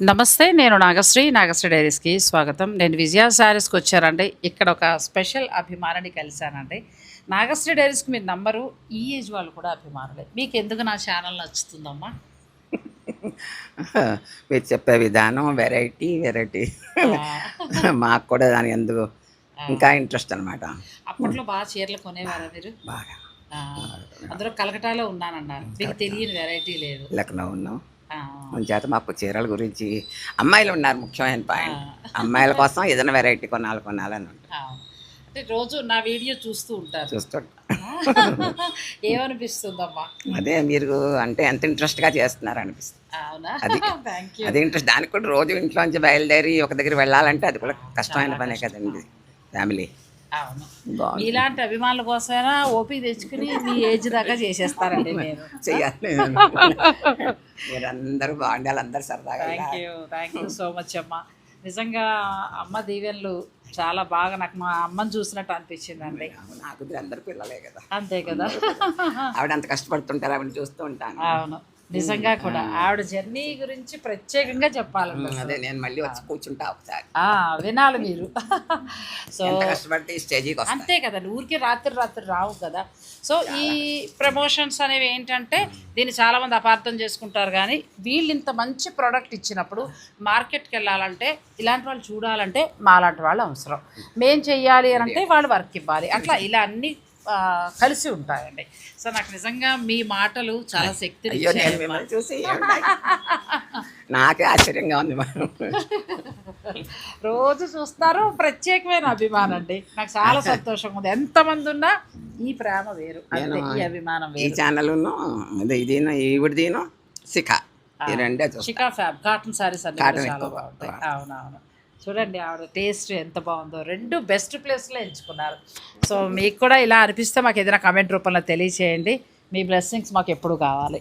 నమస్తే. నేను నాగశ్రీ డైరీస్కి స్వాగతం. నేను విజయ శారీస్కి వచ్చానండి. ఇక్కడ ఒక స్పెషల్ అభిమానిని కలిశానండి. నాగశ్రీ డైరీస్కి మీ నంబరు ఈ ఏజ్ వాళ్ళు కూడా అభిమానులే. మీకు ఎందుకు నా ఛానల్ నచ్చుతుందమ్మా? మీరు చెప్పే విధానం వెరైటీ మాకు కూడా దాని ఎందుకు ఇంకా ఇంట్రెస్ట్ అనమాట. అప్పట్లో బాగా చీరలు కొనేవారా మీరు? బాగా అందులో కలకటాలో ఉన్నానన్నారు. మీకు తెలియని వెరైటీ లేదు. లక్నో ఉన్నాం చేత మాకు చీరల గురించి అమ్మాయిలు ఉన్నారు ముఖ్యమైన పాయింట్. అమ్మాయిల కోసం ఏదైనా వెరైటీ కొనాలని ఉంటుంది. అంటే రోజు నా వీడియో చూస్తుంటా ఏమనిపిస్తుందమ్మా? అదే మీరు అంటే ఎంత ఇంట్రెస్ట్గా చేస్తున్నారు అనిపిస్తుంది. అది ఇంట్రెస్ట్. దానికి కూడా రోజు ఇంట్లోంచి బయలుదేరి ఒక దగ్గర వెళ్ళాలంటే అది కూడా కష్టమైన పనే కదండి. ఫ్యామిలీ అవును. ఇలాంటి అభిమానుల కోసమైనా ఓపీ తెచ్చుకుని మీ ఏజ్ దాకా చేసేస్తారండి. నేను చెయ్యాలి. మీరందరూ బాగుండాలి, అందరూ సరదాగా. థ్యాంక్ యూ సో మచ్ అమ్మ. నిజంగా అమ్మ దీవెనలు చాలా బాగా నాకు మా అమ్మని చూసినట్టు అనిపించింది అండి. నాకు అందరు పిల్లలే కదా. అంతే కదా. ఆవిడ అంత కష్టపడుతుంటారు, ఆవిడ చూస్తూ ఉంటాను. అవును, నిజంగా కూడా ఆవిడ జర్నీ గురించి ప్రత్యేకంగా చెప్పాలండి. అదే నేను మళ్ళీ వచ్చి కూర్చుంటా ఒకసారి వినాలి మీరు. సో కష్టపడితే స్టేజీకి అంతే కదండి, ఊరికే రాత్రి రావు కదా. సో ఈ ప్రమోషన్స్ అనేవి ఏంటంటే దీన్ని చాలామంది అపార్థం చేసుకుంటారు, కానీ వీళ్ళు ఇంత మంచి ప్రోడక్ట్ ఇచ్చినప్పుడు మార్కెట్కి వెళ్ళాలంటే ఇలాంటి వాళ్ళు చూడాలంటే మాలాంటి వాళ్ళు అవసరం. మేం చెయ్యాలి అని అంటే వాళ్ళు వర్క్ ఇవ్వాలి. అట్లా ఇలా అన్నీ కలిసి ఉంటాయండి. సో నాకు నిజంగా మీ మాటలు చాలా శక్తిని చూసి నాకే ఆశ్చర్యంగా ఉంది. రోజు చూస్తారు, ప్రత్యేకమైన అభిమానం అండి. నాకు చాలా సంతోషంగా ఉంది. ఎంతమంది ఉన్నా ఈ ప్రేమ వేరు, ఈ అభిమానం వేరు. ఈ ఛానల్ ఈవిడదీను శిఖా శిఖా ఫ్యాబ్ కాటన్ సారీస్ అన్ని చాలా బాగుంటాయి. అవునవును, చూడండి ఆవిడ టేస్ట్ ఎంత బాగుందో. రెండు బెస్ట్ ప్లేస్లో ఎంచుకున్నారు. సో మీకు కూడా ఇలా అనిపిస్తే మాకు ఏదైనా కామెంట్ రూపంలో తెలియచేయండి. మీ బ్లెస్సింగ్స్ మాకు ఎప్పుడు కావాలి.